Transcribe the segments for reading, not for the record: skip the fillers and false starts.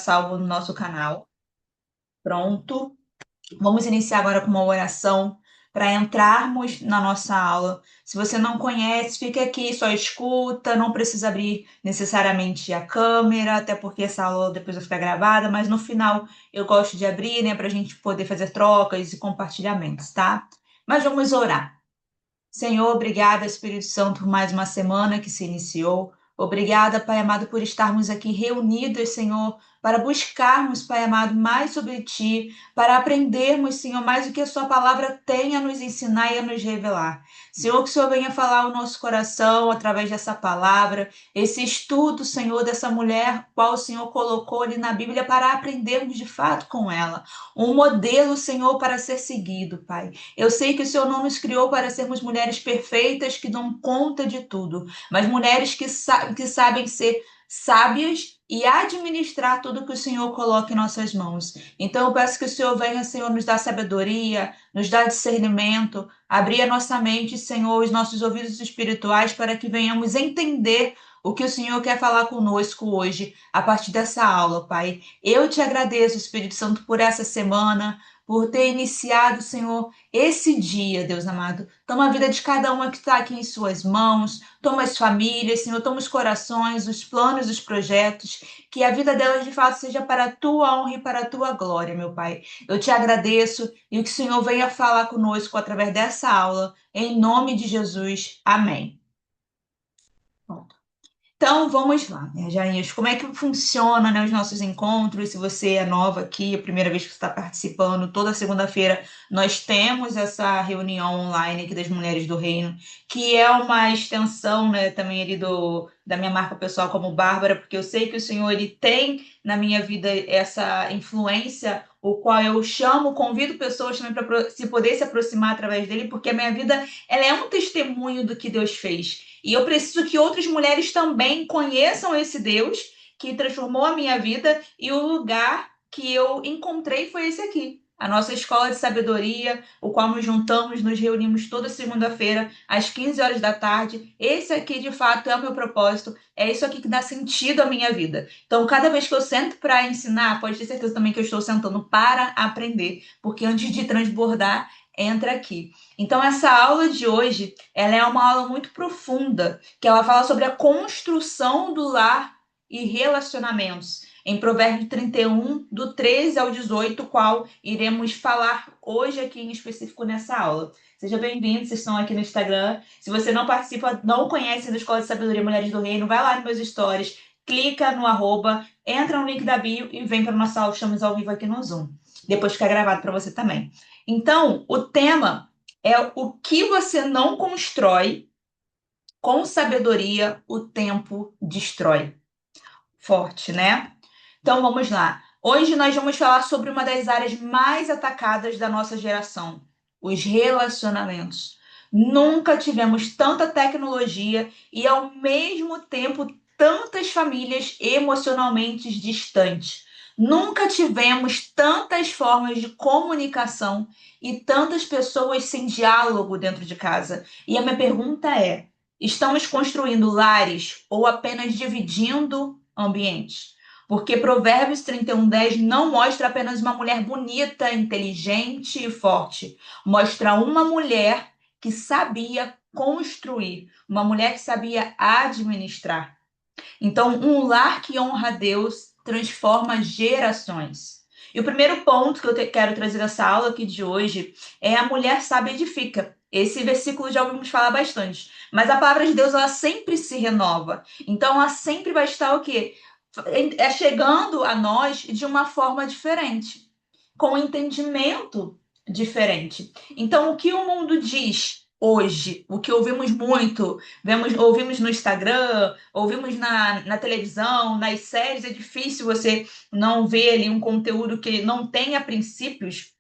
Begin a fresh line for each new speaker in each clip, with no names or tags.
salvo no nosso canal. Pronto. Vamos iniciar agora com uma oração para entrarmos na nossa aula. Se você não conhece, fica aqui, só escuta, não precisa abrir necessariamente a câmera, até porque essa aula depois vai ficar gravada, mas no final eu gosto de abrir, né, para a gente poder fazer trocas e compartilhamentos, tá? Mas vamos orar. Senhor, obrigada, Espírito Santo, por mais uma semana que se iniciou. Obrigada, Pai amado, por estarmos aqui reunidos, Senhor, para buscarmos, Pai amado, mais sobre Ti, para aprendermos, Senhor, mais o que a Sua palavra tem a nos ensinar e a nos revelar. Senhor, que o Senhor venha falar ao nosso coração através dessa palavra, esse estudo, Senhor, dessa mulher, qual o Senhor colocou ali na Bíblia para aprendermos de fato com ela. Um modelo, Senhor, para ser seguido, Pai. Eu sei que o Senhor não nos criou para sermos mulheres perfeitas que dão conta de tudo, mas mulheres que sabem ser sábias e administrar tudo que o Senhor coloca em nossas mãos. Então eu peço que o Senhor venha, Senhor, nos dar sabedoria, nos dar discernimento, abrir a nossa mente, Senhor, os nossos ouvidos espirituais para que venhamos entender o que o Senhor quer falar conosco hoje, a partir dessa aula, Pai. Eu te agradeço, Espírito Santo, por essa semana, por ter iniciado, Senhor, esse dia, Deus amado. Toma a vida de cada uma que está aqui em suas mãos, toma as famílias, Senhor, toma os corações, os planos, os projetos, que a vida delas de fato seja para a tua honra e para a tua glória, meu Pai. Eu te agradeço e que o Senhor venha falar conosco através dessa aula, em nome de Jesus. Amém. Bom, então, vamos lá, né, Jair? Como é que funciona, né, os nossos encontros? Se você é nova aqui, a primeira vez que você está participando, toda segunda-feira nós temos essa reunião online aqui das Mulheres do Reino, que é uma extensão, né, também ali da minha marca pessoal como Bárbara, porque eu sei que o Senhor ele tem na minha vida essa influência, o qual eu chamo, convido pessoas também para se poder se aproximar através dele, porque a minha vida ela é um testemunho do que Deus fez. E eu preciso que outras mulheres também conheçam esse Deus que transformou a minha vida e o lugar que eu encontrei foi esse aqui. A nossa escola de sabedoria, o qual nos juntamos, nos reunimos toda segunda-feira, às 15 horas da tarde. Esse aqui, de fato, é o meu propósito. É isso aqui que dá sentido à minha vida. Então, cada vez que eu sento para ensinar, pode ter certeza também que eu estou sentando para aprender. Porque antes de transbordar, entra aqui. Então, essa aula de hoje, ela é uma aula muito profunda, que ela fala sobre a construção do lar e relacionamentos. Em Provérbios 31, do 13 ao 18, qual iremos falar hoje aqui em específico nessa aula. Seja bem-vindo, vocês estão aqui no Instagram. Se você não participa, não conhece da Escola de Sabedoria Mulheres do Reino, vai lá nos meus stories, clica no arroba, entra no link da bio e vem para a nossa aula, estamos ao vivo aqui no Zoom. Depois fica gravado para você também. Então, o tema é o que você não constrói com sabedoria, o tempo destrói. Forte, né? Então vamos lá. Hoje nós vamos falar sobre uma das áreas mais atacadas da nossa geração, os relacionamentos. Nunca tivemos tanta tecnologia e ao mesmo tempo tantas famílias emocionalmente distantes. Nunca tivemos tantas formas de comunicação e tantas pessoas sem diálogo dentro de casa. E a minha pergunta é: estamos construindo lares ou apenas dividindo ambientes? Porque Provérbios 31:10 não mostra apenas uma mulher bonita, inteligente e forte. Mostra uma mulher que sabia construir, uma mulher que sabia administrar. Então, um lar que honra a Deus transforma gerações. E o primeiro ponto que eu quero trazer nessa aula aqui de hoje é a mulher sábia edifica. Esse versículo já ouvimos falar bastante. Mas a palavra de Deus, ela sempre se renova. Então, ela sempre vai estar o quê? Chegando a nós de uma forma diferente, com um entendimento diferente. Então, o que o mundo diz hoje, o que ouvimos muito, ouvimos no Instagram, ouvimos na televisão, nas séries, é difícil você não ver ali um conteúdo que não tenha princípios,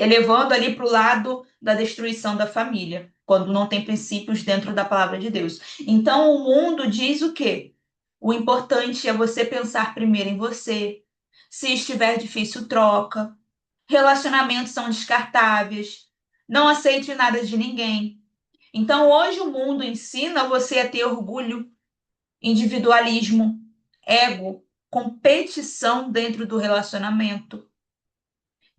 levando ali para o lado da destruição da família, quando não tem princípios dentro da palavra de Deus. Então, o mundo diz o quê? O importante é você pensar primeiro em você. Se estiver difícil, troca. Relacionamentos são descartáveis. Não aceite nada de ninguém. Então, hoje o mundo ensina você a ter orgulho, individualismo, ego, competição dentro do relacionamento.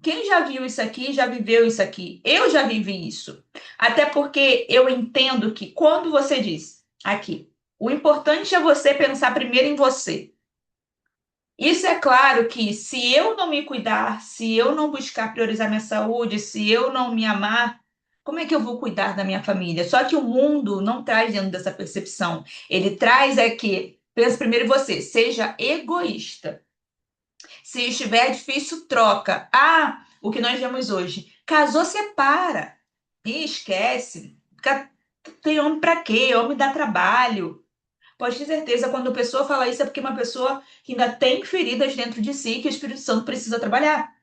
Quem já viu isso aqui, já viveu isso aqui. Eu já vivi isso. Até porque eu entendo que quando você diz aqui, o importante é você pensar primeiro em você. Isso é claro que se eu não me cuidar, se eu não buscar priorizar minha saúde, se eu não me amar, como é que eu vou cuidar da minha família? Só que o mundo não traz dentro dessa percepção. Ele traz é que pensa primeiro em você, seja egoísta. Se estiver difícil, troca. Ah, o que nós vemos hoje. Casou, separa. E esquece. Tem homem para quê? Homem dá trabalho. Pode ter certeza, quando a pessoa fala isso, é porque é uma pessoa que ainda tem feridas dentro de si que o Espírito Santo precisa trabalhar.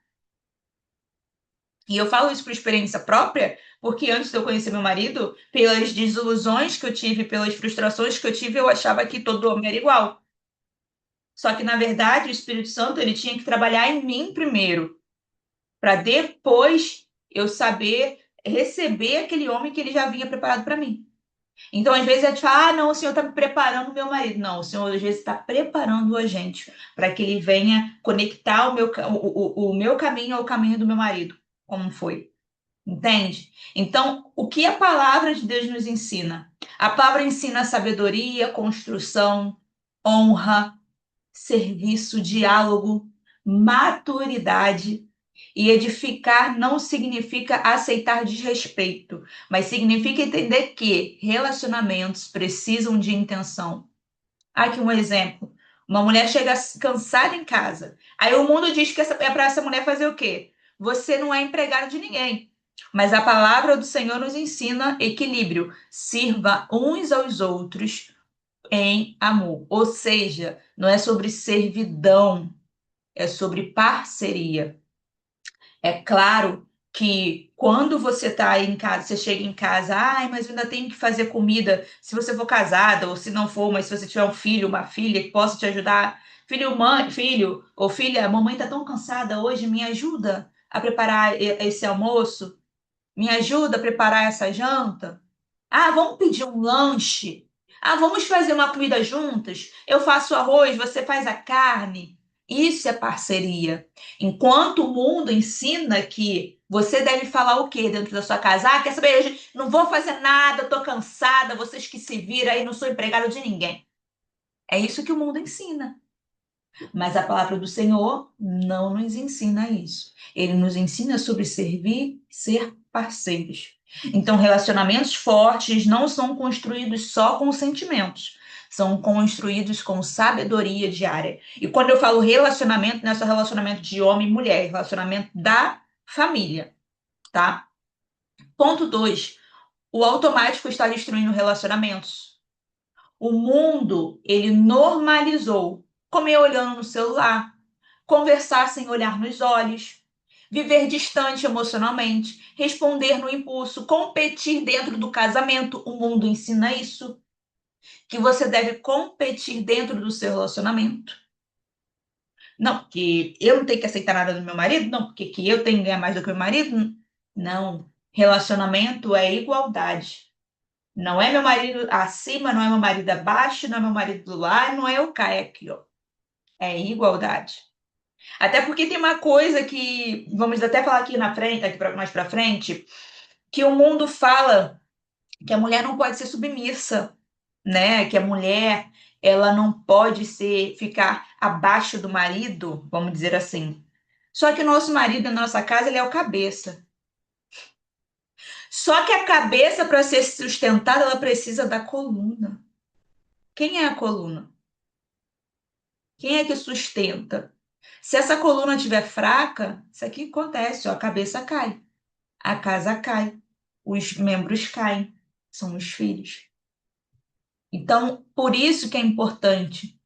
E eu falo isso por experiência própria, porque antes de eu conhecer meu marido, pelas desilusões que eu tive, pelas frustrações que eu tive, eu achava que todo homem era igual. Só que, na verdade, o Espírito Santo ele tinha que trabalhar em mim primeiro, para depois eu saber receber aquele homem que ele já havia preparado para mim. Então, às vezes, a gente fala, ah, não, o Senhor está me preparando o meu marido. Não, o Senhor, às vezes, está preparando a gente para que ele venha conectar o meu caminho ao caminho do meu marido, como foi. Entende? Então, o que a palavra de Deus nos ensina? A palavra ensina sabedoria, construção, honra, serviço, diálogo, maturidade. E edificar não significa aceitar desrespeito, mas significa entender que relacionamentos precisam de intenção. Aqui um exemplo. Uma mulher chega cansada em casa. Aí o mundo diz que é para essa mulher fazer o quê? Você não é empregado de ninguém. Mas a palavra do Senhor nos ensina equilíbrio. Sirva uns aos outros em amor. Ou seja, não é sobre servidão, é sobre parceria. É claro que quando você está aí em casa, você chega em casa, ai, mas eu ainda tenho que fazer comida. Se você for casada, ou se não for, mas se você tiver um filho, uma filha que possa te ajudar, filho, mãe, filho ou filha, mamãe está tão cansada hoje, me ajuda a preparar esse almoço, me ajuda a preparar essa janta. Ah, vamos pedir um lanche. Ah, vamos fazer uma comida juntas. Eu faço arroz, você faz a carne. Isso é parceria. Enquanto o mundo ensina que você deve falar o quê dentro da sua casa? Ah, quer saber? Hoje não vou fazer nada, tô cansada, vocês que se viram aí, não sou empregado de ninguém. É isso que o mundo ensina. Mas a palavra do Senhor não nos ensina isso. Ele nos ensina sobre servir, ser parceiros. Então, relacionamentos fortes não são construídos só com sentimentos, são construídos com sabedoria diária. E quando eu falo relacionamento, não é só relacionamento de homem e mulher, é relacionamento da família, tá? Ponto 2. O automático está destruindo relacionamentos. O mundo, ele normalizou comer olhando no celular, conversar sem olhar nos olhos, viver distante emocionalmente, responder no impulso, competir dentro do casamento. O mundo ensina isso, que você deve competir dentro do seu relacionamento. Não, porque eu não tenho que aceitar nada do meu marido, não, porque que eu tenho que ganhar mais do que o meu marido. Não, relacionamento é igualdade. Não é meu marido acima, não é meu marido abaixo, não é meu marido do lado, não é eu cá, é aqui, ó. É igualdade. Até porque tem uma coisa que, vamos até falar aqui na frente, mais para frente, que o mundo fala que a mulher não pode ser submissa, né? Que a mulher ela não pode ficar abaixo do marido, vamos dizer assim. Só que o nosso marido na nossa casa ele é o cabeça. Só que a cabeça para ser sustentada ela precisa da coluna. Quem é a coluna? Quem é que sustenta? Se essa coluna estiver fraca, isso aqui acontece, ó, a cabeça cai. A casa cai, os membros caem, são os filhos. Então, por isso que é importante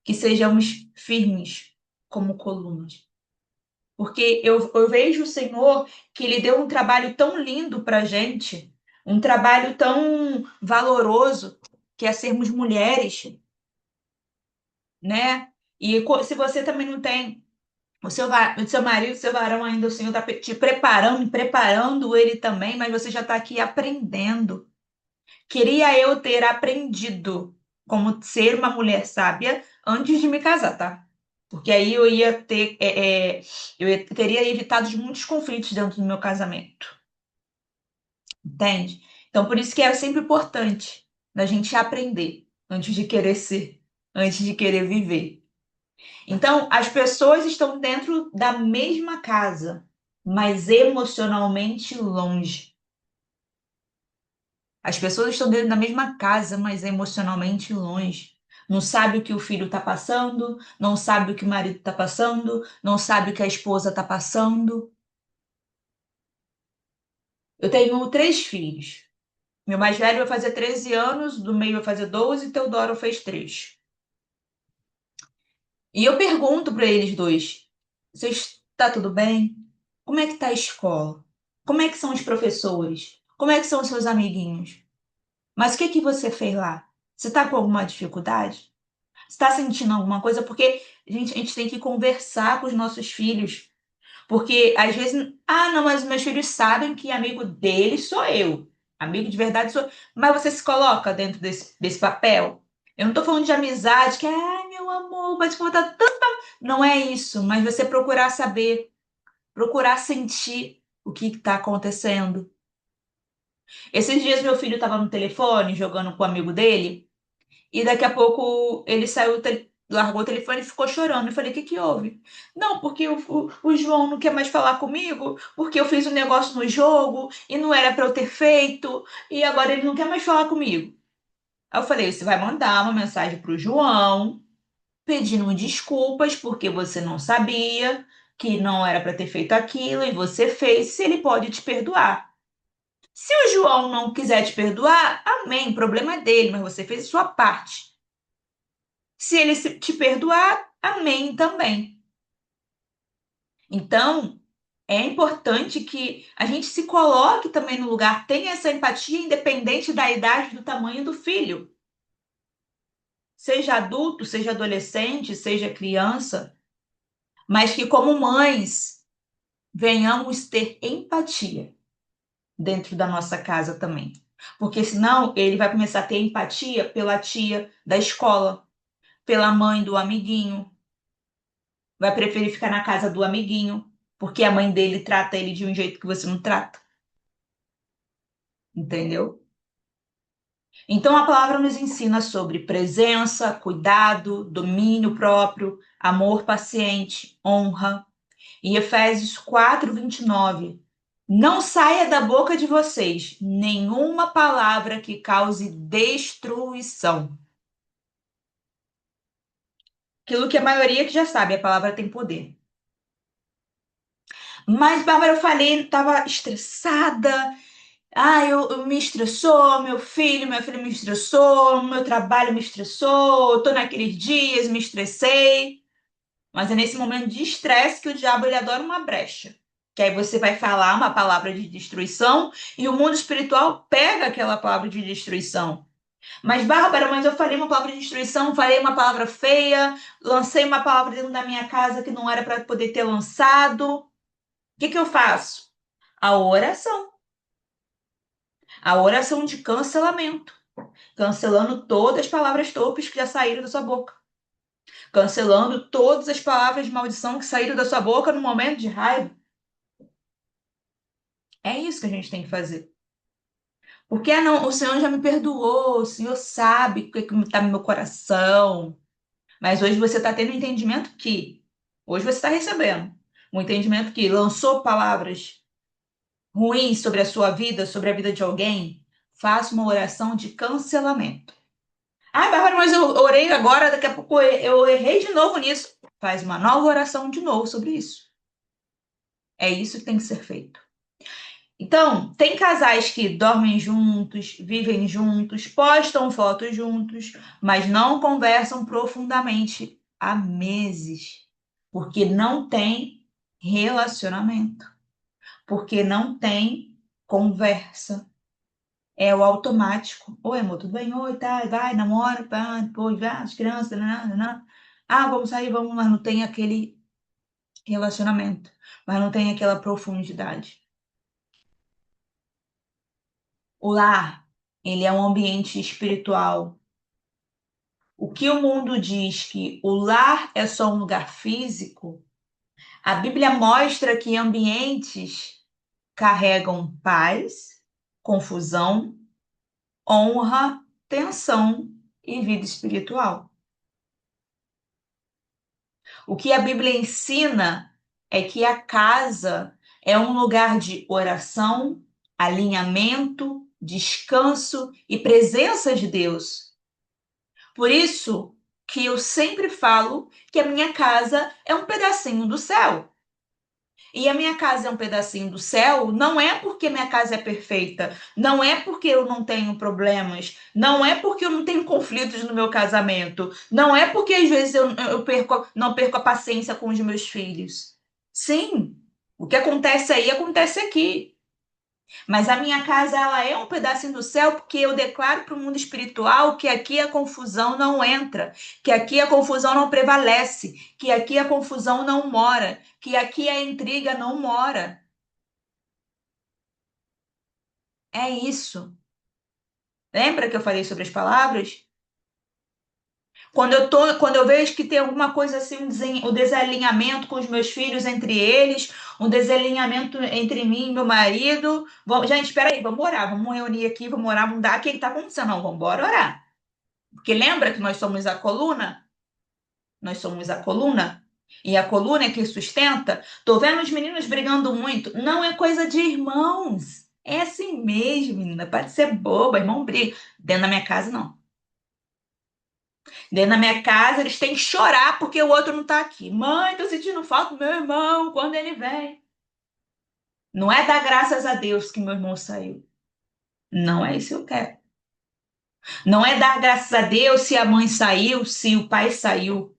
que sejamos firmes como colunas. Porque eu vejo o Senhor que Ele deu um trabalho tão lindo para a gente, um trabalho tão valoroso, que é sermos mulheres, né? E se você também não tem o seu marido, o seu varão ainda, o Senhor está te preparando, preparando ele também, mas você já está aqui aprendendo. Queria eu ter aprendido como ser uma mulher sábia antes de me casar, tá? Porque aí teria evitado muitos conflitos dentro do meu casamento, entende? Então, por isso que é sempre importante da gente aprender antes de querer ser, antes de querer viver. Então, as pessoas estão dentro da mesma casa, mas emocionalmente longe. As pessoas estão dentro da mesma casa, mas emocionalmente longe. Não sabe o que o filho está passando, não sabe o que o marido está passando, não sabe o que a esposa está passando. Eu tenho 3 filhos. Meu mais velho vai fazer 13 anos, do meio vai fazer 12 e Teodoro fez 3. E eu pergunto para eles dois: vocês tá tudo bem? Como é que tá a escola? Como é que são os professores? Como é que são os seus amiguinhos? Mas o que que você fez lá? Você tá com alguma dificuldade? Você tá sentindo alguma coisa? Porque a gente tem que conversar com os nossos filhos. Porque às vezes, não, mas meus filhos sabem que amigo deles sou eu. Amigo de verdade sou eu. Mas você se coloca dentro desse papel? Eu não tô falando de amizade, que, ai, meu amor, vai te contar tanto. Não é isso, mas você procurar saber, procurar sentir o que está acontecendo. Esses dias meu filho estava no telefone jogando com o amigo dele, e daqui a pouco ele saiu, largou o telefone e ficou chorando. Eu falei: o que que houve? Não, porque o João não quer mais falar comigo, porque eu fiz um negócio no jogo e não era para eu ter feito, e agora ele não quer mais falar comigo. Aí eu falei: você vai mandar uma mensagem pro João pedindo desculpas porque você não sabia que não era para ter feito aquilo e você fez, se ele pode te perdoar. Se o João não quiser te perdoar, amém, problema é dele, mas você fez a sua parte. Se ele te perdoar, amém também. Então, é importante que a gente se coloque também no lugar, tenha essa empatia independente da idade, do tamanho do filho. Seja adulto, seja adolescente, seja criança, mas que como mães venhamos ter empatia dentro da nossa casa também. Porque senão ele vai começar a ter empatia pela tia da escola, pela mãe do amiguinho, vai preferir ficar na casa do amiguinho, porque a mãe dele trata ele de um jeito que você não trata, entendeu? Então a palavra nos ensina sobre presença, cuidado, domínio próprio, amor paciente, honra. Em Efésios 4:29, não saia da boca de vocês nenhuma palavra que cause destruição. Aquilo que a maioria que já sabe, a palavra tem poder. Mas, Bárbara, eu falei, estava estressada. Eu me estressou, meu filho me estressou, meu trabalho me estressou, eu tô naqueles dias, me estressei. Mas é nesse momento de estresse que o diabo ele adora uma brecha. Que aí você vai falar uma palavra de destruição e o mundo espiritual pega aquela palavra de destruição. Mas, Bárbara, mas eu falei uma palavra de destruição, falei uma palavra feia, lancei uma palavra dentro da minha casa que não era para poder ter lançado. O que que eu faço? A oração. A oração de cancelamento. Cancelando todas as palavras torpes que já saíram da sua boca. Cancelando todas as palavras de maldição que saíram da sua boca no momento de raiva. É isso que a gente tem que fazer. Porque, não, o Senhor já me perdoou, o Senhor sabe o que está no meu coração. Mas hoje você está tendo um entendimento que, hoje você está recebendo um entendimento que lançou palavras ruins sobre a sua vida, sobre a vida de alguém. Faça uma oração de cancelamento. Bárbara, mas eu orei agora, daqui a pouco eu errei de novo nisso. Faz uma nova oração de novo sobre isso. É isso que tem que ser feito. Então, tem casais que dormem juntos, vivem juntos, postam fotos juntos, mas não conversam profundamente há meses, porque não tem relacionamento, porque não tem conversa. É o automático. Oi, amor, tudo bem? Oi, tá, vai, namora, pá, depois vai, as crianças, nananana. Vamos sair, vamos, mas não tem aquele relacionamento, mas não tem aquela profundidade. O lar, ele é um ambiente espiritual. o que o mundo diz que o lar é só um lugar físico, a Bíblia mostra que ambientes carregam paz, confusão, honra, tensão e vida espiritual. O que a Bíblia ensina é que a casa é um lugar de oração, alinhamento, descanso e presença de Deus. Por isso que eu sempre falo que a minha casa é um pedacinho do céu. E a minha casa é um pedacinho do céu, não é porque minha casa é perfeita, não é porque eu não tenho problemas, não é porque eu não tenho conflitos no meu casamento, não é porque às vezes não perco a paciência com os meus filhos. Sim, o que acontece aí acontece aqui. Mas a minha casa, ela é um pedacinho do céu, porque eu declaro para o mundo espiritual que aqui a confusão não entra, que aqui a confusão não prevalece, que aqui a confusão não mora, que aqui a intriga não mora. É isso. Lembra que eu falei sobre as palavras? Quando eu vejo que tem alguma coisa assim, um desalinhamento com os meus filhos entre eles, um desalinhamento entre mim e meu marido. Gente, espera aí, vamos orar, vamos reunir aqui, vamos orar, vamos dar o que está acontecendo. Não, vamos embora orar. Porque lembra que nós somos a coluna? Nós somos a coluna. E a coluna é que sustenta. Tô vendo os meninos brigando muito. Não é coisa de irmãos. É assim mesmo, menina. Pode ser boba, irmão briga. Dentro da minha casa, não. Dentro da minha casa, eles têm que chorar porque o outro não tá aqui. Mãe, tô sentindo falta do meu irmão quando ele vem. Não é dar graças a Deus que meu irmão saiu. Não é isso que eu quero. Não é dar graças a Deus se a mãe saiu, se o pai saiu.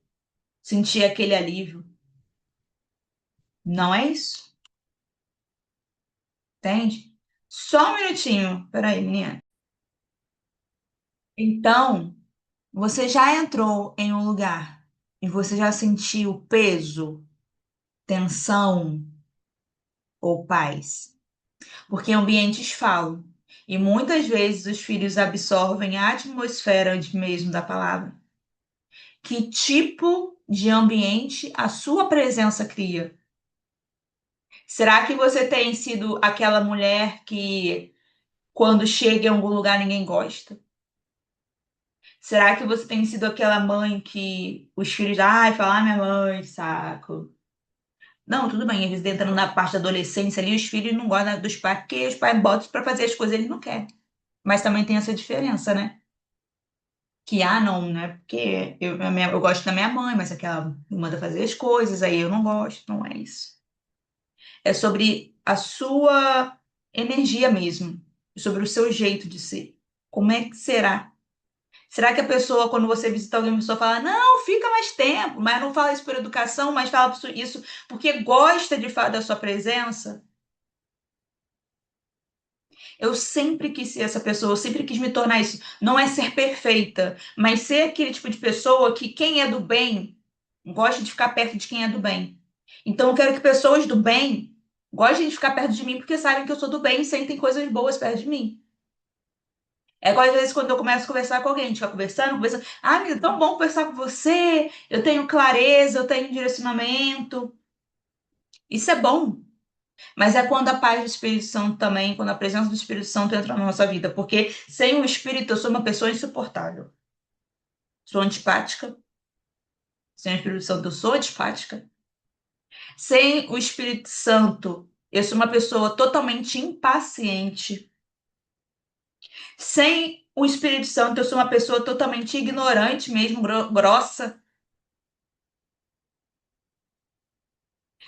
Sentir aquele alívio. Não é isso. Entende? Só um minutinho. Peraí, menina. Então, você já entrou em um lugar e você já sentiu peso, tensão ou paz? Porque ambientes falam. E muitas vezes os filhos absorvem a atmosfera mesmo da palavra. Que tipo de ambiente a sua presença cria? Será que você tem sido aquela mulher que, quando chega em algum lugar, ninguém gosta? Será que você tem sido aquela mãe que os filhos, ai, falar, minha mãe, saco. Não, tudo bem, eles entram na parte da adolescência ali, os filhos não gostam dos pais, porque os pais botam pra fazer as coisas, eles não querem. Mas também tem essa diferença, né? Que, não, né? Porque eu gosto da minha mãe, mas aquela me manda fazer as coisas, aí eu não gosto, não é isso. É sobre a sua energia mesmo, sobre o seu jeito de ser. Como é que será? Será que a pessoa, quando você visita alguém, a pessoa fala, não, fica mais tempo, mas não fala isso por educação, mas fala isso porque gosta de falar da sua presença? Eu sempre quis ser essa pessoa, eu sempre quis me tornar isso. Não é ser perfeita, mas ser aquele tipo de pessoa que quem é do bem gosta de ficar perto de quem é do bem. Então eu quero que pessoas do bem gostem de ficar perto de mim porque sabem que eu sou do bem e sentem coisas boas perto de mim. É igual às vezes quando eu começo a conversar com alguém, a gente fica conversando. Ah, amiga, é tão bom conversar com você. Eu tenho clareza, eu tenho direcionamento. Isso é bom. Mas é quando a paz do Espírito Santo também, quando a presença do Espírito Santo entra na nossa vida. Porque sem o Espírito eu sou uma pessoa insuportável. Sou antipática. Sem o Espírito Santo eu sou antipática. Sem o Espírito Santo eu sou uma pessoa totalmente impaciente. Sem o Espírito Santo eu sou uma pessoa totalmente ignorante mesmo, grossa.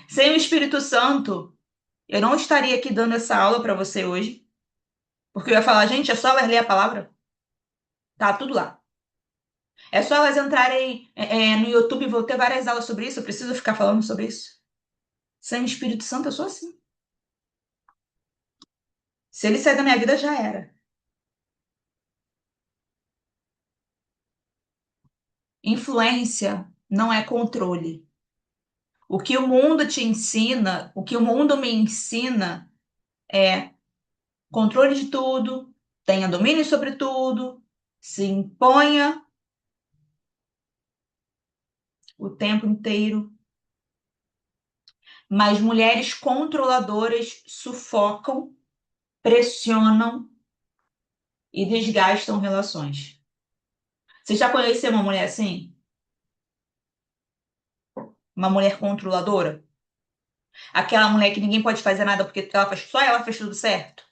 Sem o Espírito Santo, eu não estaria aqui dando essa aula para você hoje, porque eu ia falar, gente, é só elas ler a palavra, tá tudo lá. É só elas entrarem no YouTube, vou ter várias aulas sobre isso, eu preciso ficar falando sobre isso. Sem o Espírito Santo, eu sou assim. Se ele sair da minha vida, já era. Influência não é controle. O que o mundo te ensina, o que o mundo me ensina é controle de tudo, tenha domínio sobre tudo, se imponha o tempo inteiro. Mas mulheres controladoras sufocam, pressionam e desgastam relações. Você já conheceu uma mulher assim? Uma mulher controladora? Aquela mulher que ninguém pode fazer nada porque só ela fez tudo certo?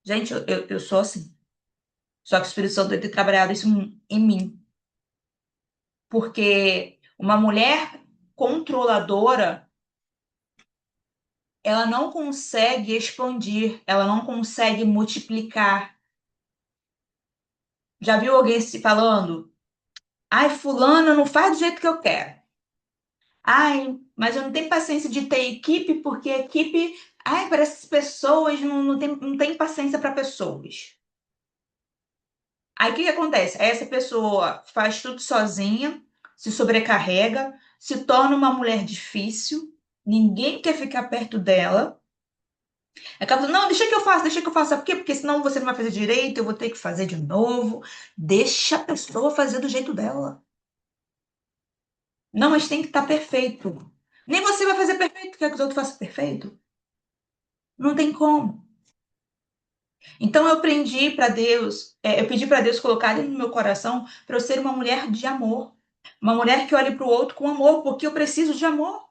Gente, eu sou assim. Só que o Espírito Santo tem trabalhado isso em mim. Porque uma mulher controladora, ela não consegue expandir, ela não consegue multiplicar. Já viu alguém se falando? Ai, fulano não faz do jeito que eu quero. Ai, mas eu não tenho paciência de ter equipe, porque equipe. Ai, para essas pessoas não tem paciência para pessoas. Aí o que que acontece? Essa pessoa faz tudo sozinha, se sobrecarrega, se torna uma mulher difícil, ninguém quer ficar perto dela. Acaba falando, não, deixa que eu faça. Sabe por quê? Porque senão você não vai fazer direito, eu vou ter que fazer de novo. Deixa a pessoa fazer do jeito dela. Não, mas tem que estar perfeito. Nem você vai fazer perfeito, quer que os outros façam perfeito? Não tem como. Então eu aprendi para Deus, eu pedi para Deus colocar ele no meu coração para eu ser uma mulher de amor. Uma mulher que olhe para o outro com amor, porque eu preciso de amor.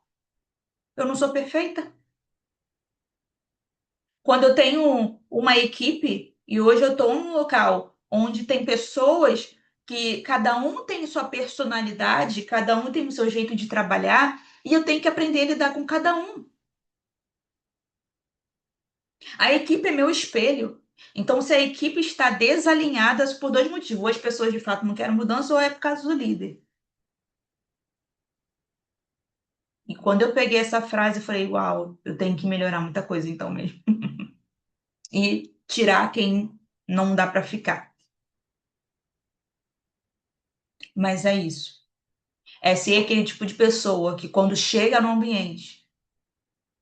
Eu não sou perfeita. Quando eu tenho uma equipe, e hoje eu estou num local onde tem pessoas que cada um tem sua personalidade, cada um tem o seu jeito de trabalhar, e eu tenho que aprender a lidar com cada um. A equipe é meu espelho. Então, se a equipe está desalinhada por dois motivos, ou as pessoas de fato não querem mudança, ou é por causa do líder. E quando eu peguei essa frase, eu falei, uau, eu tenho que melhorar muita coisa então mesmo. E tirar quem não dá para ficar. Mas é isso. É ser aquele tipo de pessoa que quando chega no ambiente,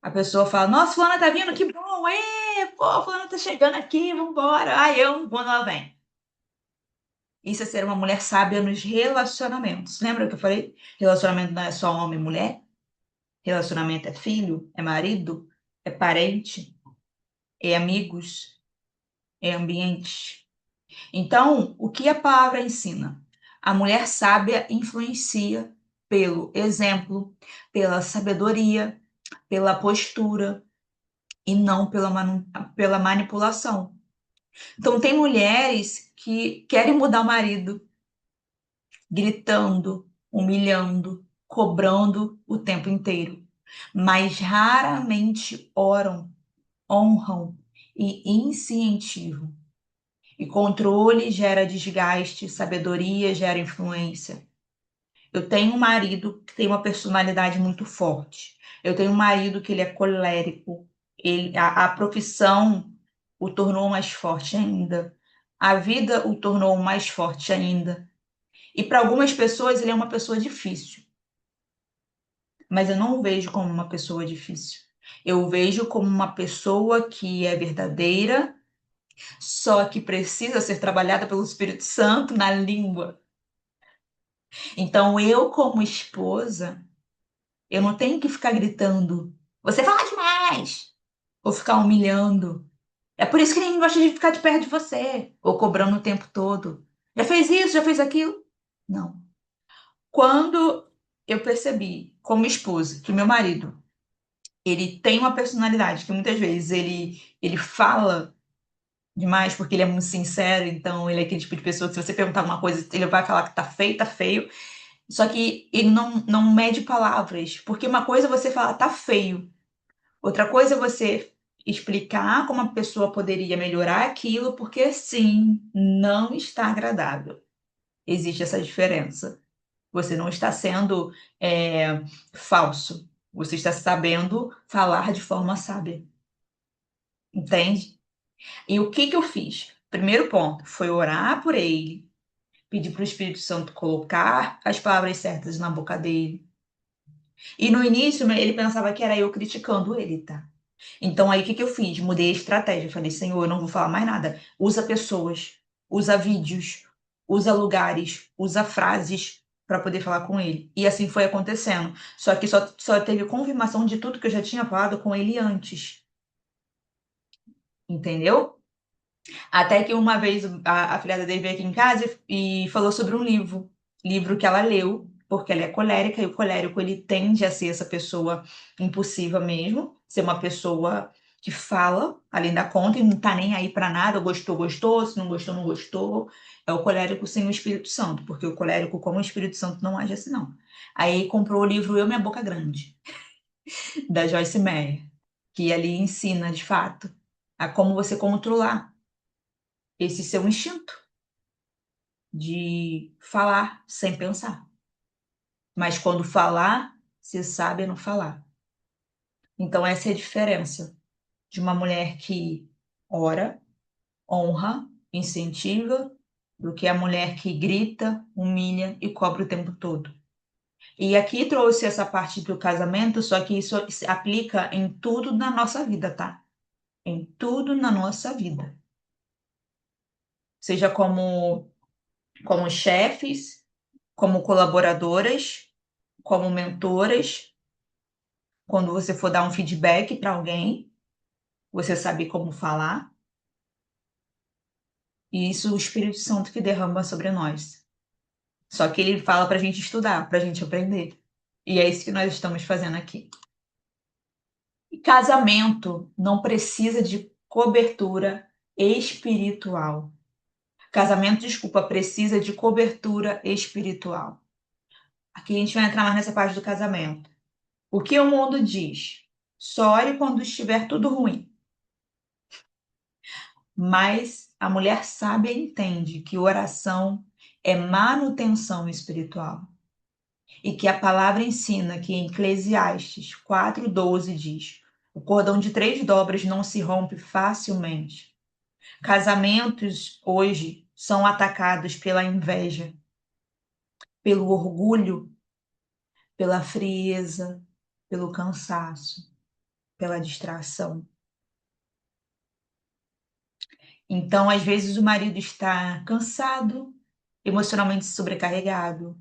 a pessoa fala, nossa, fulana tá vindo, que bom, pô, fulana tá chegando aqui, vambora. Aí eu, quando ela vem. Isso é ser uma mulher sábia nos relacionamentos. Lembra que eu falei? Relacionamento não é só homem e mulher. Relacionamento é filho, é marido, é parente, é amigos, é ambiente. Então, o que a palavra ensina? A mulher sábia influencia pelo exemplo, pela sabedoria, pela postura e não pela manipulação. Então, tem mulheres que querem mudar o marido, gritando, humilhando, cobrando o tempo inteiro, mas raramente oram, honram e incentivam. E controle gera desgaste, sabedoria gera influência. Eu tenho um marido que tem uma personalidade muito forte. Eu tenho um marido que ele é colérico. A profissão o tornou mais forte ainda. A vida o tornou mais forte ainda. E para algumas pessoas ele é uma pessoa difícil, mas eu não o vejo como uma pessoa difícil. Eu o vejo como uma pessoa que é verdadeira, só que precisa ser trabalhada pelo Espírito Santo na língua. Então eu, como esposa, eu não tenho que ficar gritando, você fala demais, ou ficar humilhando. É por isso que ninguém gosta de ficar de perto de você, ou cobrando o tempo todo. Já fez isso, já fez aquilo? Não. Quando eu percebi, como esposa, que meu marido, ele tem uma personalidade que muitas vezes ele fala demais porque ele é muito sincero, então ele é aquele tipo de pessoa que se você perguntar alguma coisa, ele vai falar que tá feio, tá feio. Só que ele não mede palavras, porque uma coisa é você falar tá feio, outra coisa é você explicar como a pessoa poderia melhorar aquilo, porque sim, não está agradável. Existe essa diferença. Você não está sendo falso. Você está sabendo falar de forma sábia. Entende? E o que que eu fiz? Primeiro ponto foi orar por ele, pedir para o Espírito Santo colocar as palavras certas na boca dele. E no início ele pensava que era eu criticando ele, tá? Então aí o que que eu fiz? Mudei a estratégia. Falei, Senhor, eu não vou falar mais nada. Usa pessoas, usa vídeos, usa lugares, usa frases. para poder falar com ele. E assim foi acontecendo. Só que só teve confirmação de tudo que eu já tinha falado com ele antes. Entendeu? Até que uma vez a filhada dele veio aqui em casa e falou sobre um livro que ela leu, porque ela é colérica, e o colérico ele tende a ser essa pessoa impulsiva mesmo, ser uma pessoa que fala além da conta e não tá nem aí para nada, gostou, gostou, se não gostou, não gostou. É o colérico sem o Espírito Santo, porque o colérico como o Espírito Santo não age assim não. Aí comprou o livro Eu, Minha Boca Grande, da Joyce Meyer, que ali ensina de fato a como você controlar esse seu instinto de falar sem pensar. Mas quando falar, se sabe não falar. Então, essa é a diferença de uma mulher que ora, honra, incentiva, do que a mulher que grita, humilha e cobra o tempo todo. E aqui trouxe essa parte do casamento, só que isso se aplica em tudo na nossa vida, tá? Em tudo na nossa vida. Seja como chefes, como colaboradoras, como mentoras, quando você for dar um feedback para alguém, você saber como falar, e isso o Espírito Santo que derrama sobre nós. Só que ele fala para a gente estudar, para a gente aprender. E é isso que nós estamos fazendo aqui. E casamento não precisa de cobertura espiritual. Casamento, desculpa, precisa de cobertura espiritual. Aqui a gente vai entrar mais nessa parte do casamento. O que o mundo diz? Só ore quando estiver tudo ruim. Mas a mulher sábia entende que oração é manutenção espiritual. E que a palavra ensina que em Eclesiastes 4:12 diz: o cordão de 3 dobras não se rompe facilmente. Casamentos hoje são atacados pela inveja, pelo orgulho, pela frieza, pelo cansaço, pela distração. Então, às vezes, o marido está cansado, emocionalmente sobrecarregado,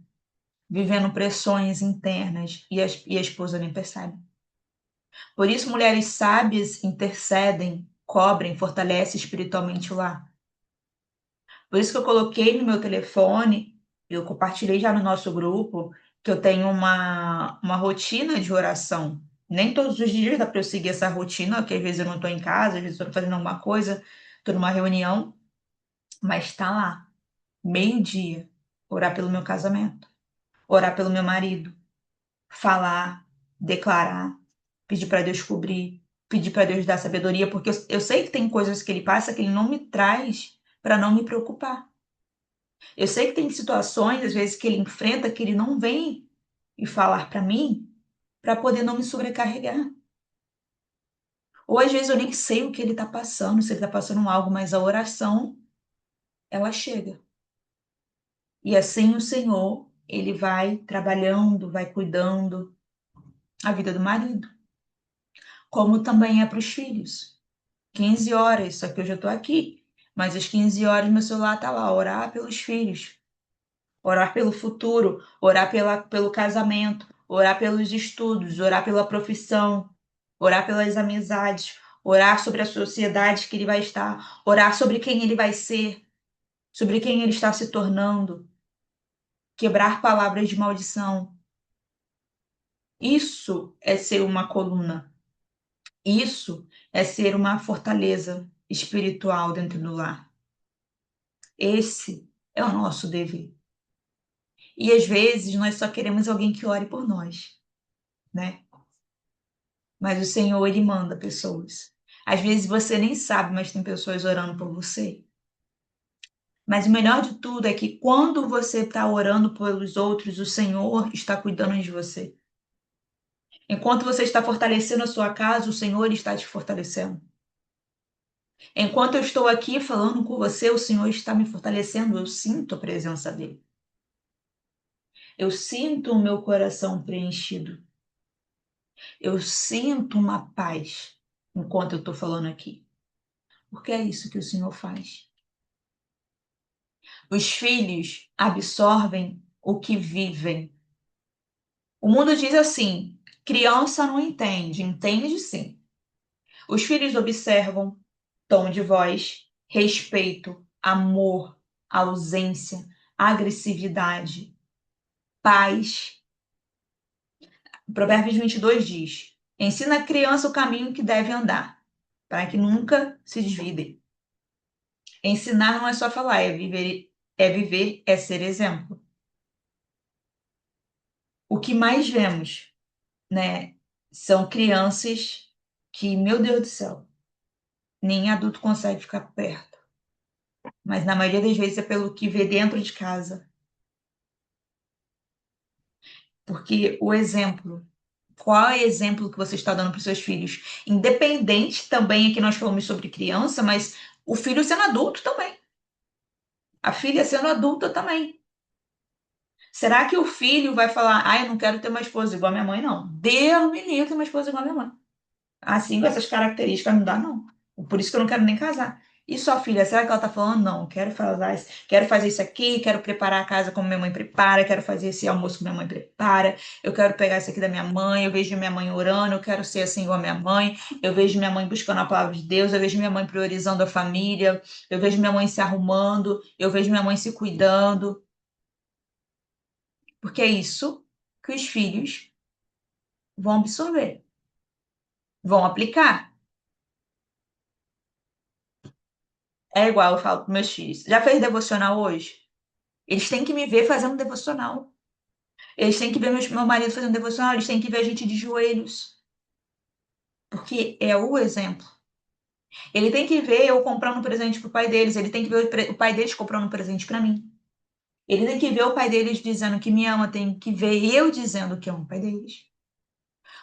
vivendo pressões internas e a esposa nem percebe. Por isso, mulheres sábias intercedem, cobrem, fortalecem espiritualmente o lar. Por isso que eu coloquei no meu telefone, eu compartilhei já no nosso grupo, que eu tenho uma rotina de oração. Nem todos os dias dá para eu seguir essa rotina, porque às vezes eu não estou em casa, às vezes eu estou fazendo alguma coisa, estou numa reunião, mas está lá, meio-dia, orar pelo meu casamento, orar pelo meu marido, falar, declarar, pedir para Deus cobrir, pedir para Deus dar sabedoria, porque eu sei que tem coisas que ele passa que ele não me traz para não me preocupar. Eu sei que tem situações, às vezes, que ele enfrenta que ele não vem e falar para mim para poder não me sobrecarregar. Ou às vezes eu nem sei o que ele está passando, se ele está passando algo, mas a oração, ela chega. E assim o Senhor, ele vai trabalhando, vai cuidando a vida do marido, como também é para os filhos. 15 horas, só que eu já estou aqui, mas às 15 horas meu celular está lá, orar pelos filhos, orar pelo futuro, orar pelo casamento, orar pelos estudos, orar pela profissão, orar pelas amizades, orar sobre a sociedade que ele vai estar, orar sobre quem ele vai ser, sobre quem ele está se tornando, quebrar palavras de maldição. Isso é ser uma coluna. Isso é ser uma fortaleza espiritual dentro do lar. Esse é o nosso dever. E às vezes nós só queremos alguém que ore por nós, né? Mas o Senhor, ele manda pessoas. Às vezes você nem sabe, mas tem pessoas orando por você. Mas o melhor de tudo é que quando você está orando pelos outros, o Senhor está cuidando de você. Enquanto você está fortalecendo a sua casa, o Senhor está te fortalecendo. Enquanto eu estou aqui falando com você, o Senhor está me fortalecendo. Eu sinto a presença dele. Eu sinto o meu coração preenchido. Eu sinto uma paz enquanto eu estou falando aqui. Porque é isso que o Senhor faz. Os filhos absorvem o que vivem. O mundo diz assim: criança não entende, entende sim. Os filhos observam tom de voz, respeito, amor, ausência, agressividade, paz. Provérbios 22 diz: ensina a criança o caminho que deve andar, para que nunca se desvie. Ensinar não é só falar, é ser exemplo. O que mais vemos, né, são crianças que, meu Deus do céu, nem adulto consegue ficar perto. Mas na maioria das vezes é pelo que vê dentro de casa. Porque o exemplo, qual é o exemplo que você está dando para os seus filhos? Independente também, aqui nós falamos sobre criança, mas o filho sendo adulto também. A filha sendo adulta também. Será que o filho vai falar, eu não quero ter uma esposa igual a minha mãe, não? Deus me livre ter uma esposa igual a minha mãe. Assim, com essas características, não dá, não. Por isso que eu não quero nem casar. E sua filha, será que ela tá falando? Não, quero fazer isso aqui, quero preparar a casa como minha mãe prepara, quero fazer esse almoço como minha mãe prepara, eu quero pegar isso aqui da minha mãe, eu vejo minha mãe orando, eu quero ser assim igual a minha mãe, eu vejo minha mãe buscando a palavra de Deus, eu vejo minha mãe priorizando a família, eu vejo minha mãe se arrumando, eu vejo minha mãe se cuidando, porque é isso que os filhos vão absorver, vão aplicar. É igual eu falo para meus filhos. Já fez devocional hoje? Eles têm que me ver fazendo devocional. Eles têm que ver meu marido fazendo devocional. Eles têm que ver a gente de joelhos. Porque é o exemplo. Ele tem que ver eu comprando presente pro pai deles. Ele tem que ver o pai deles comprando presente para mim. Ele tem que ver o pai deles dizendo que me ama. Tem que ver eu dizendo que amo o pai deles.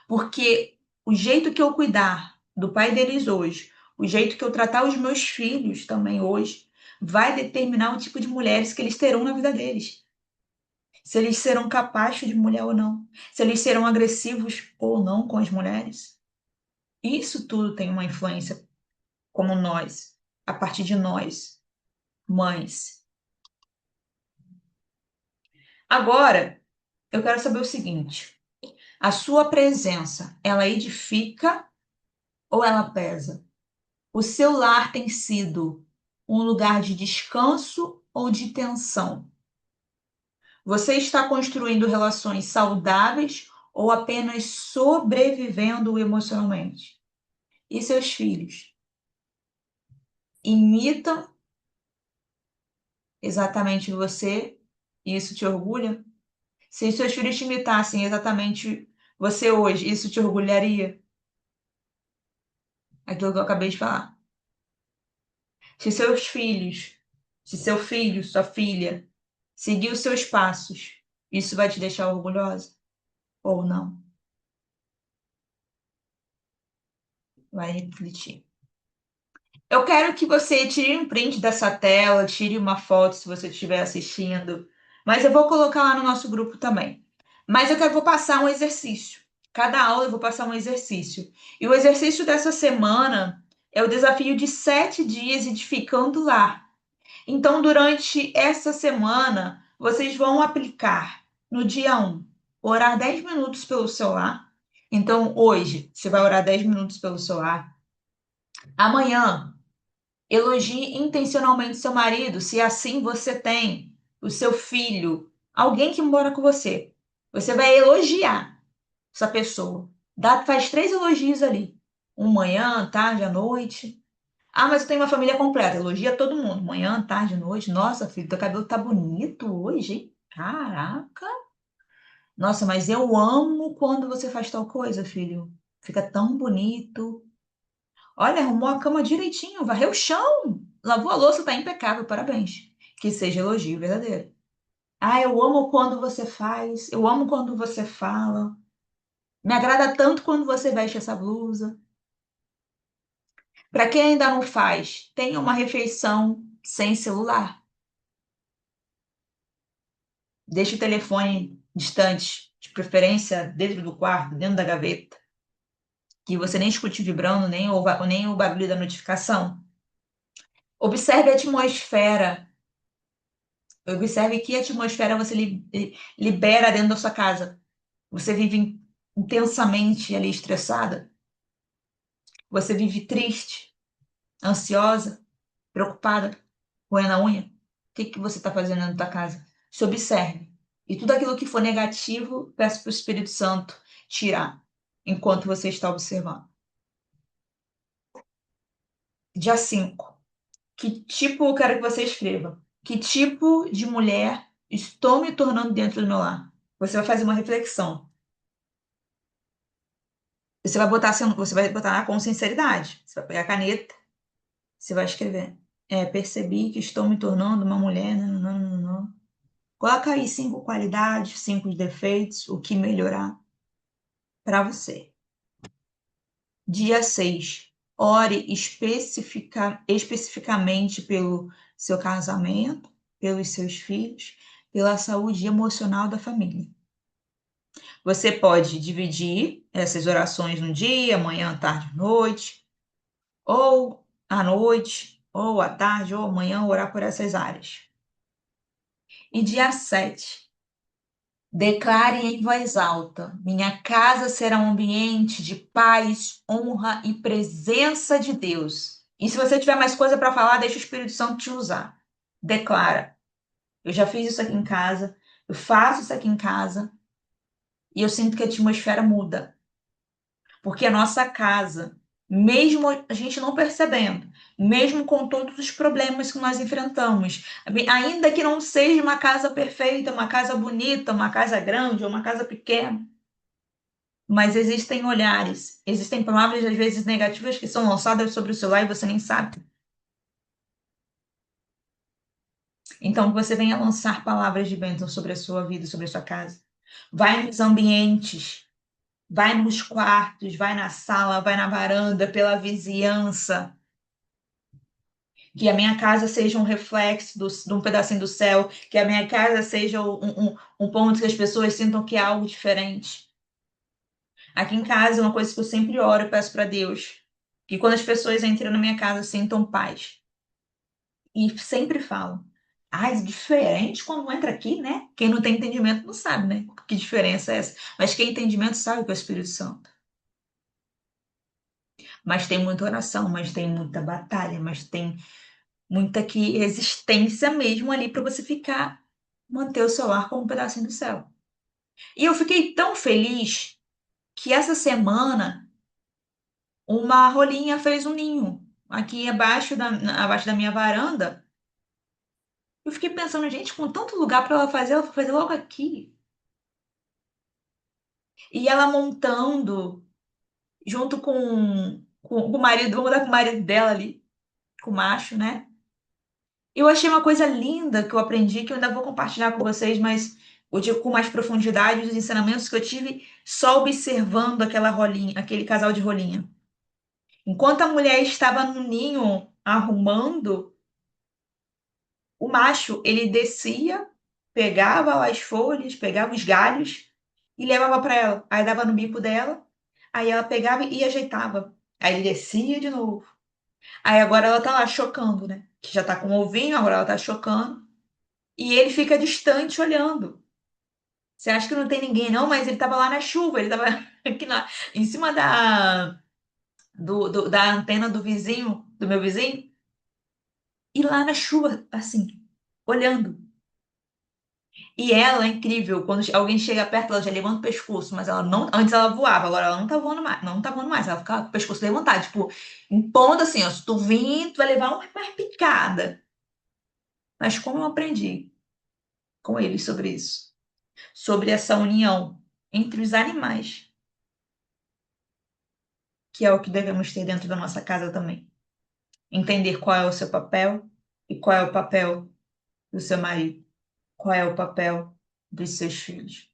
Porque o jeito que eu cuidar do pai deles hoje, o jeito que eu tratar os meus filhos também hoje, vai determinar o tipo de mulheres que eles terão na vida deles. Se eles serão capazes de mulher ou não, se eles serão agressivos ou não com as mulheres. Isso tudo tem uma influência, como nós, a partir de nós, mães. Agora, eu quero saber o seguinte: a sua presença, ela edifica ou ela pesa? O seu lar tem sido um lugar de descanso ou de tensão? Você está construindo relações saudáveis ou apenas sobrevivendo emocionalmente? E seus filhos imitam exatamente você e isso te orgulha? Se seus filhos te imitassem exatamente você hoje, isso te orgulharia? Aquilo que eu acabei de falar. Se seus filhos, se seu filho, sua filha, seguir os seus passos, isso vai te deixar orgulhosa? Ou não? Vai refletir. Eu quero que você tire um print dessa tela, tire uma foto se você estiver assistindo, mas eu vou colocar lá no nosso grupo também. Mas vou passar um exercício. Cada aula eu vou passar um exercício. E o exercício dessa semana é o desafio de 7 dias edificando lá. Então, durante essa semana, vocês vão aplicar no dia 1, orar 10 minutos pelo celular. Então, hoje, você vai orar 10 minutos pelo celular. Amanhã, elogie intencionalmente seu marido, se assim você tem o seu filho, alguém que mora com você. Você vai elogiar essa pessoa. Faz 3 elogios ali. Um manhã, tarde, à noite. Mas eu tenho uma família completa. Elogia todo mundo. Manhã, tarde, noite. Nossa, filho, teu cabelo tá bonito hoje, hein? Caraca. Nossa, mas eu amo quando você faz tal coisa, filho. Fica tão bonito. Olha, arrumou a cama direitinho, varreu o chão, lavou a louça, tá impecável, parabéns. Que seja elogio verdadeiro. Eu amo quando você faz, eu amo quando você fala. Me agrada tanto quando você veste essa blusa. Para quem ainda não faz, tenha uma refeição sem celular. Deixe o telefone distante, de preferência dentro do quarto, dentro da gaveta, que você nem escute vibrando, nem o barulho da notificação. Observe a atmosfera Observe que atmosfera você libera dentro da sua casa. Você vive intensamente ali estressada? Você vive triste, ansiosa, preocupada, roendo a unha? O que que você está fazendo dentro da casa? Se observe. E tudo aquilo que for negativo, peço para o Espírito Santo tirar, enquanto você está observando. Dia 5. Que tipo, eu quero que você escreva. Que tipo de mulher estou me tornando dentro do meu lar? Você vai fazer uma reflexão. Você vai botar com sinceridade. Você vai pegar a caneta, você vai escrever. Percebi que estou me tornando uma mulher. Não, não, não, não. Coloca aí 5 qualidades, 5 defeitos, o que melhorar para você. Dia 6. Ore especificamente pelo seu casamento, pelos seus filhos, pela saúde emocional da família. Você pode dividir essas orações no dia, manhã, tarde, noite, ou à noite, ou à tarde, ou amanhã, orar por essas áreas. E dia 7. Declare em voz alta: minha casa será um ambiente de paz, honra e presença de Deus. E se você tiver mais coisa para falar, deixa o Espírito Santo te usar. Declara: eu já fiz isso aqui em casa, eu faço isso aqui em casa, e eu sinto que a atmosfera muda. Porque a nossa casa, mesmo a gente não percebendo, mesmo com todos os problemas que nós enfrentamos, ainda que não seja uma casa perfeita, uma casa bonita, uma casa grande ou uma casa pequena, mas existem olhares, existem palavras às vezes negativas que são lançadas sobre o seu lar e você nem sabe. Então, que você venha lançar palavras de bênção sobre a sua vida, sobre a sua casa. Vai nos ambientes, vai nos quartos, vai na sala, vai na varanda, pela vizinhança. Que a minha casa seja um reflexo de um pedacinho do céu, que a minha casa seja um ponto que as pessoas sintam que é algo diferente. Aqui em casa, uma coisa que eu sempre oro e peço para Deus, que quando as pessoas entram na minha casa, sintam paz. E sempre falam, é diferente quando entra aqui, né? Quem não tem entendimento não sabe, né? Que diferença é essa? Mas quem tem entendimento sabe que é o Espírito Santo. Mas tem muita oração, mas tem muita batalha, mas tem muita que resistência mesmo ali para você ficar, manter o seu lar como um pedacinho do céu. E eu fiquei tão feliz que essa semana uma rolinha fez um ninho aqui abaixo da minha varanda. Eu fiquei pensando, gente, com tanto lugar para ela foi fazer logo aqui. E ela montando junto com o marido, vamos dar com o marido dela ali, com o macho, né? Eu achei uma coisa linda que eu aprendi, que eu ainda vou compartilhar com vocês, mas eu digo com mais profundidade os ensinamentos que eu tive só observando aquela rolinha, aquele casal de rolinha. Enquanto a mulher estava no ninho arrumando, o macho, ele descia, pegava as folhas, pegava os galhos e levava para ela. Aí dava no bico dela, aí ela pegava e ajeitava. Aí ele descia de novo. Aí agora ela tá lá chocando, né? Que já tá com o ovinho, agora ela tá chocando. E ele fica distante olhando. Você acha que não tem ninguém, não? Mas ele tava lá na chuva, ele tava aqui em cima da antena do vizinho, do meu vizinho, e lá na chuva, assim, olhando. E ela é incrível, quando alguém chega perto, ela já levanta o pescoço, mas ela não. Antes ela voava, agora ela não tá voando mais, não tá voando mais, ela fica com o pescoço levantado, tipo, impondo assim, ó, se tu vir, tu vai levar uma mais picada. Mas como eu aprendi com ele sobre isso? Sobre essa união entre os animais, que é o que devemos ter dentro da nossa casa também. Entender qual é o seu papel e qual é o papel do seu marido, qual é o papel dos seus filhos.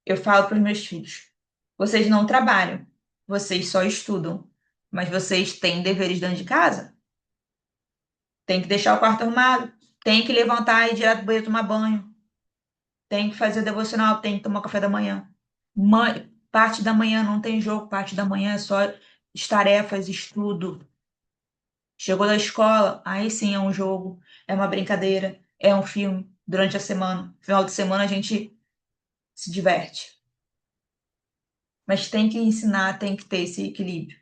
Eu falo para os meus filhos: vocês não trabalham, vocês só estudam, mas vocês têm deveres dentro de casa. Tem que deixar o quarto arrumado, tem que levantar e ir direto pro banheiro tomar banho, tem que fazer o devocional, tem que tomar café da manhã. Parte da manhã não tem jogo, parte da manhã é só tarefas, estudo. Chegou da escola, aí sim é um jogo, é uma brincadeira, é um filme. durante a semana. Final de semana a gente se diverte. Mas tem que ensinar, tem que ter esse equilíbrio.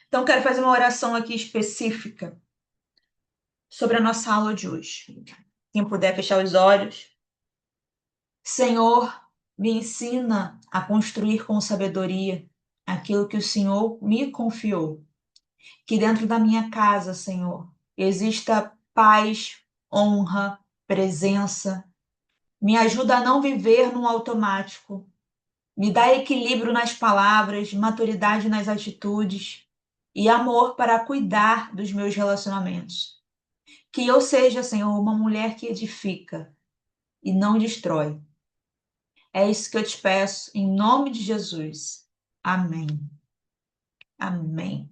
Então, quero fazer uma oração aqui específica sobre a nossa aula de hoje. Quem puder fechar os olhos. Senhor, me ensina a construir com sabedoria aquilo que o Senhor me confiou. Que dentro da minha casa, Senhor, exista paz, honra, presença. Me ajuda a não viver no automático. Me dá equilíbrio nas palavras, maturidade nas atitudes e amor para cuidar dos meus relacionamentos. Que eu seja, Senhor, uma mulher que edifica e não destrói. É isso que eu te peço, em nome de Jesus. Amém. Amém.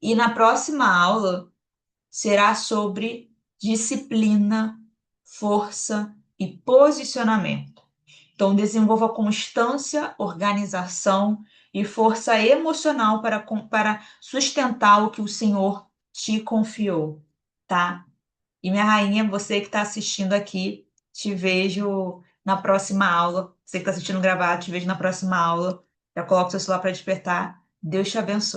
E na próxima aula será sobre disciplina, força e posicionamento. Então, desenvolva constância, organização e força emocional para sustentar o que o Senhor te confiou, tá? E minha rainha, você que está assistindo aqui, te vejo na próxima aula. Você que está assistindo gravado, te vejo na próxima aula. Já coloca o seu celular para despertar. Deus te abençoe.